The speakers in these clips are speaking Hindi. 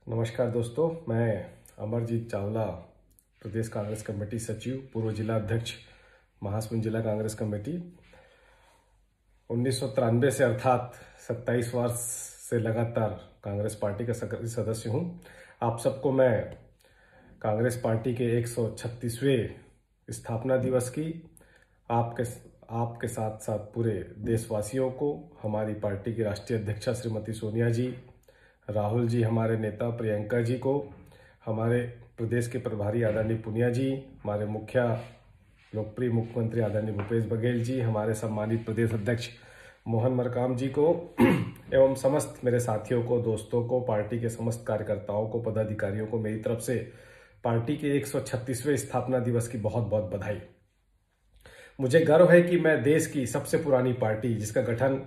नमस्कार दोस्तों, मैं अमरजीत चावला, प्रदेश कांग्रेस कमेटी सचिव, पूर्व जिला अध्यक्ष, महासमुंद जिला कांग्रेस कमेटी। 1993 से अर्थात 27 वर्ष से लगातार कांग्रेस पार्टी का सक्रिय सदस्य हूं। आप सबको मैं कांग्रेस पार्टी के 136वें स्थापना दिवस की आपके साथ साथ पूरे देशवासियों को, हमारी पार्टी की राष्ट्रीय अध्यक्षा श्रीमती सोनिया जी, राहुल जी, हमारे नेता प्रियंका जी को, हमारे प्रदेश के प्रभारी आदरणीय पुनिया जी, हमारे लोकप्रिय मुख्यमंत्री आदरणीय भूपेश बघेल जी, हमारे सम्मानित प्रदेश अध्यक्ष मोहन मरकाम जी को एवं समस्त मेरे साथियों को, दोस्तों को, पार्टी के समस्त कार्यकर्ताओं को, पदाधिकारियों को मेरी तरफ से पार्टी के 136वें स्थापना दिवस की बहुत बहुत बधाई। मुझे गर्व है कि मैं देश की सबसे पुरानी पार्टी, जिसका गठन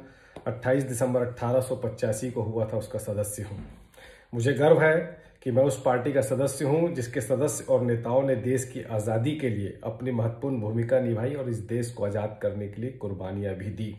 28 दिसंबर 1885 को हुआ था, उसका सदस्य हूं। मुझे गर्व है कि मैं उस पार्टी का सदस्य हूं जिसके सदस्य और नेताओं ने देश की आज़ादी के लिए अपनी महत्वपूर्ण भूमिका निभाई और इस देश को आज़ाद करने के लिए कुर्बानियां भी दी।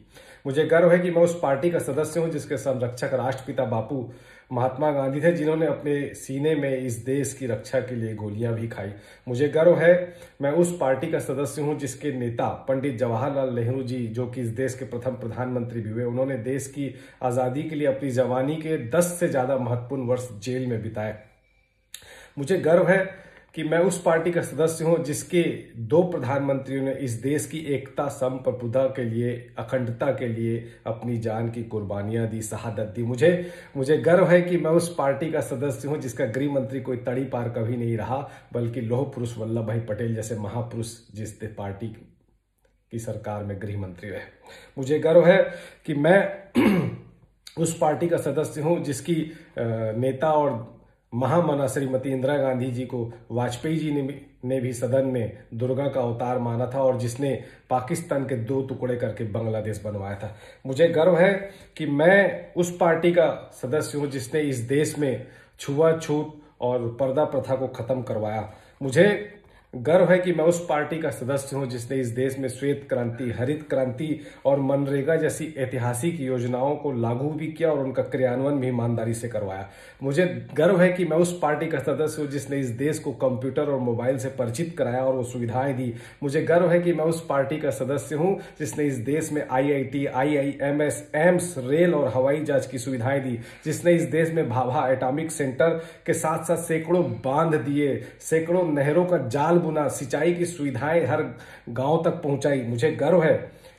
मुझे गर्व है कि मैं उस पार्टी का सदस्य हूं जिसके संरक्षक राष्ट्रपिता बापू महात्मा गांधी थे, जिन्होंने अपने सीने में इस देश की रक्षा के लिए गोलियां भी खाई। मुझे गर्व है मैं उस पार्टी का सदस्य हूं जिसके नेता पंडित जवाहरलाल नेहरू जी, जो कि इस देश के प्रथम प्रधानमंत्री भी हुए, उन्होंने देश की आज़ादी के लिए अपनी जवानी के 10 से ज़्यादा महत्वपूर्ण वर्ष जेल में बिताए। मुझे गर्व है कि मैं उस पार्टी का सदस्य हूं जिसके 2 प्रधानमंत्रियों ने इस देश की एकता, संप्रभुता के लिए, अखंडता के लिए अपनी जान की कुर्बानियां दी, शहादत दी। मुझे गर्व है कि मैं उस पार्टी का सदस्य हूं जिसका गृह मंत्री कोई तड़ी पार कभी नहीं रहा, बल्कि लौह पुरुष वल्लभ भाई पटेल जैसे महापुरुष जिस पार्टी की सरकार में गृह मंत्री रहे। मुझे गर्व है कि मैं उस पार्टी का सदस्य हूं जिसकी नेता और महामना श्रीमती इंदिरा गांधी जी को वाजपेयी जी ने भी सदन में दुर्गा का अवतार माना था और जिसने पाकिस्तान के 2 टुकड़े करके बांग्लादेश बनवाया था। मुझे गर्व है कि मैं उस पार्टी का सदस्य हूं जिसने इस देश में छुआछूत और पर्दा प्रथा को खत्म करवाया। मुझे गर्व है कि मैं उस पार्टी का सदस्य हूं जिसने इस देश में श्वेत क्रांति, हरित क्रांति और मनरेगा जैसी ऐतिहासिक योजनाओं को लागू भी किया और उनका क्रियान्वयन भी ईमानदारी से करवाया। मुझे गर्व है कि मैं उस पार्टी का सदस्य हूं जिसने इस देश को कंप्यूटर और मोबाइल से परिचित कराया और वो सुविधाएं दी। मुझे गर्व है कि मैं उस पार्टी का सदस्य हूं जिसने इस देश में IIT, IIMS, एम्स, रेल और हवाई जहाज की सुविधाएं दी, जिसने इस देश में भाभा एटॉमिक सेंटर के साथ साथ सैकड़ों बांध दिए, सैकड़ों नहरों का जाल बुना, सिंचाई की सुविधाएं हर गांव तक पहुंचाई। मुझे गर्व है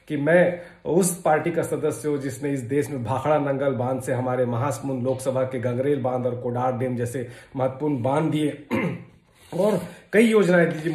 कि मैं उस पार्टी का सदस्य हूं जिसने इस देश में भाखड़ा नंगल बांध से हमारे महासमुंद लोकसभा के गंगरेल बांध और कोडार डैम जैसे महत्वपूर्ण बांध दिए और कई योजनाएं दी।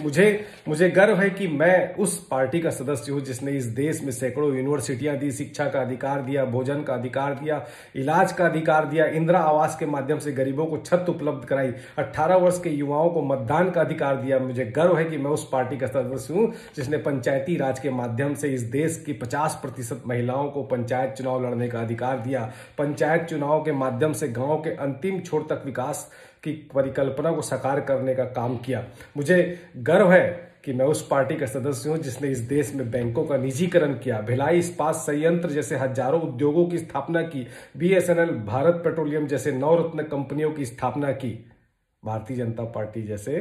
मुझे गर्व है कि मैं उस पार्टी का सदस्य हूं जिसने इस देश में सैकड़ों यूनिवर्सिटियां दी, शिक्षा का अधिकार दिया, भोजन का अधिकार दिया, इलाज का अधिकार दिया, इंदिरा आवास के माध्यम से गरीबों को छत उपलब्ध कराई, 18 वर्ष के युवाओं को मतदान का अधिकार दिया। मुझे गर्व है कि मैं उस पार्टी का सदस्य हूं जिसने पंचायती राज के माध्यम से इस देश की 50% महिलाओं को पंचायत चुनाव लड़ने का अधिकार दिया, पंचायत चुनाव के माध्यम से गांव के अंतिम छोर तक विकास की परिकल्पना को साकार करने का काम किया। मुझे गर्व है कि मैं उस पार्टी का सदस्य हूं जिसने इस देश में बैंकों का निजीकरण किया, भिलाई इस्पात संयंत्र जैसे हजारों उद्योगों की स्थापना की, BSNL, भारत पेट्रोलियम जैसे 9 रत्न कंपनियों की स्थापना की। भारतीय जनता पार्टी जैसे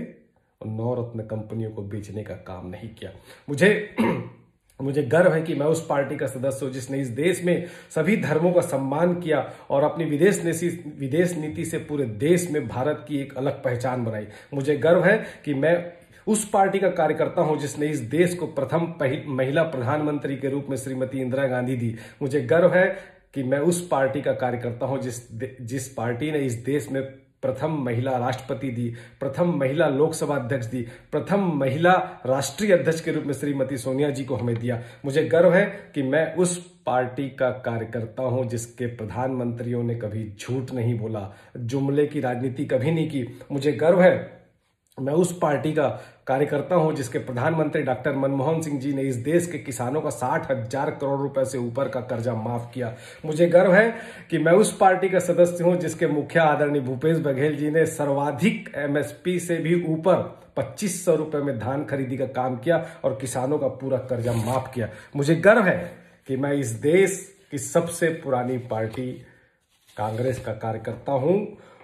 9 रत्न कंपनियों को बेचने का काम नहीं किया। मुझे गर्व है कि मैं उस पार्टी का सदस्य हूं जिसने इस देश में सभी धर्मों का सम्मान किया और अपनी विदेश नीति से पूरे देश में भारत की एक अलग पहचान बनाई। मुझे गर्व है कि मैं उस पार्टी का कार्यकर्ता हूं जिसने इस देश को प्रथम महिला प्रधानमंत्री के रूप में श्रीमती इंदिरा गांधी दी। मुझे गर्व है कि मैं उस पार्टी का कार्यकर्ता हूं जिस पार्टी ने इस देश में प्रथम महिला राष्ट्रपति दी, प्रथम महिला लोकसभा अध्यक्ष दी, प्रथम महिला राष्ट्रीय अध्यक्ष के रूप में श्रीमती सोनिया जी को हमें दिया। मुझे गर्व है कि मैं उस पार्टी का कार्यकर्ता हूं जिसके प्रधानमंत्रियों ने कभी झूठ नहीं बोला, जुमले की राजनीति कभी नहीं की। मुझे गर्व है मैं उस पार्टी का कार्यकर्ता हूं जिसके प्रधानमंत्री डॉक्टर मनमोहन सिंह जी ने इस देश के किसानों का 60,000 करोड़ रुपए से ऊपर का कर्जा माफ किया। मुझे गर्व है कि मैं उस पार्टी का सदस्य हूं जिसके मुखिया आदरणीय भूपेश बघेल जी ने सर्वाधिक MSP से भी ऊपर 2500 रुपए में धान खरीदी का काम किया और किसानों का पूरा कर्जा माफ किया। मुझे गर्व है कि मैं इस देश की सबसे पुरानी पार्टी कांग्रेस का कार्यकर्ता हूं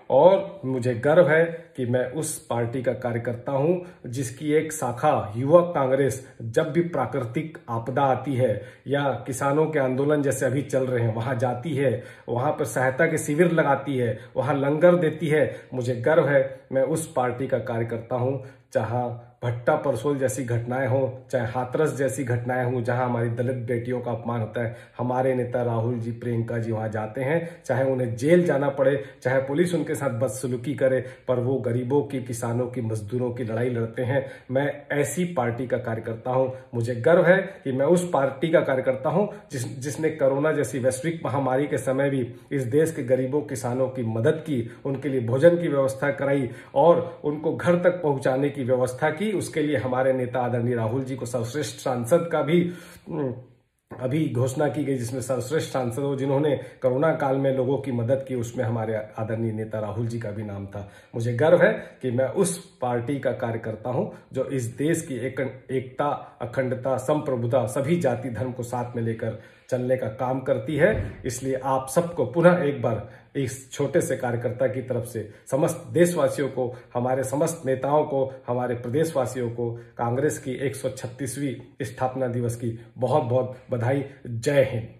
और मुझे गर्व है कि मैं उस पार्टी का कार्यकर्ता हूं जिसकी एक शाखा युवक कांग्रेस जब भी प्राकृतिक आपदा आती है या किसानों के आंदोलन जैसे अभी चल रहे हैं वहां जाती है, वहां पर सहायता के शिविर लगाती है, वहां लंगर देती है। मुझे गर्व है मैं उस पार्टी का कार्यकर्ता हूं। जहां भट्टा परसोल जैसी घटनाएं हो, चाहे हाथरस जैसी घटनाएं हो, जहां हमारी दलित बेटियों का अपमान होता है, हमारे नेता राहुल जी, प्रियंका जी वहां जाते हैं। चाहे उन्हें जेल जाना पड़े, चाहे पुलिस उनके साथ बदसलूकी करे, पर वो गरीबों की, किसानों की, मजदूरों की लड़ाई लड़ते हैं। मैं ऐसी पार्टी का कार्यकर्ता हूं। मुझे गर्व है कि मैं उस पार्टी का कार्यकर्ता हूं जिसने कोरोना जैसी वैश्विक महामारी के समय भी इस देश के गरीबों, किसानों की मदद की, उनके लिए भोजन की व्यवस्था कराई और उनको घर तक पहुंचाने की व्यवस्था की। उसके लिए हमारे नेता आदरणीय राहुल जी को सर्वश्रेष्ठ सांसद का भी अभी घोषणा की गई, जिसमें सर्वश्रेष्ठ सांसद हो जिन्होंने कोरोना काल में लोगों की मदद की, उसमें हमारे आदरणीय नेता राहुल जी का भी नाम था। मुझे गर्व है कि मैं उस पार्टी का कार्यकर्ता हूं जो इस देश की एकता, अखंडता, संप्रभुता, सभी जाति धर्म को साथ में लेकर चलने का काम करती है। इसलिए आप सबको पुनः एक बार इस छोटे से कार्यकर्ता की तरफ से समस्त देशवासियों को, हमारे समस्त नेताओं को, हमारे प्रदेशवासियों को कांग्रेस की 136वीं स्थापना दिवस की बहुत बहुत बधाई। जय हिंद।